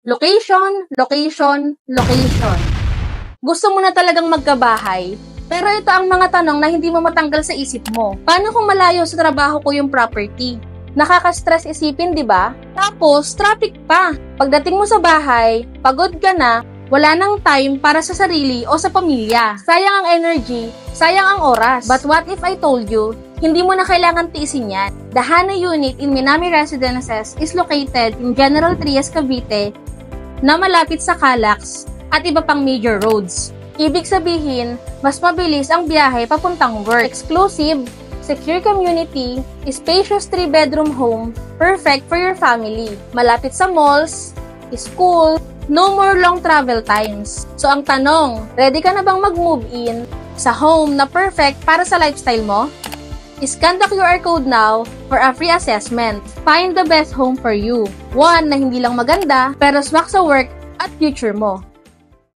Location, location, location. Gusto mo na talagang magkabahay, pero ito ang mga tanong na hindi mo matanggal sa isip mo. Paano kung malayo sa trabaho ko yung property? Nakaka-stress isipin, di ba? Tapos, traffic pa. Pagdating mo sa bahay, pagod ka na, wala nang time para sa sarili o sa pamilya. Sayang ang energy, sayang ang oras. But what if I told you, hindi mo na kailangan tiisin yan? The Hana unit in Minami Residences is located in General Trias, Cavite, na malapit sa Calax at iba pang major roads. Ibig sabihin, mas mabilis ang biyahe papuntang work. Exclusive, secure community, spacious 3-bedroom home, perfect for your family. Malapit sa malls, school, no more long travel times. So ang tanong, ready ka na bang mag-move in sa home na perfect para sa lifestyle mo? Scan the QR code now for a free assessment. Find the best home for you. One na hindi lang maganda, pero swak sa work at future mo.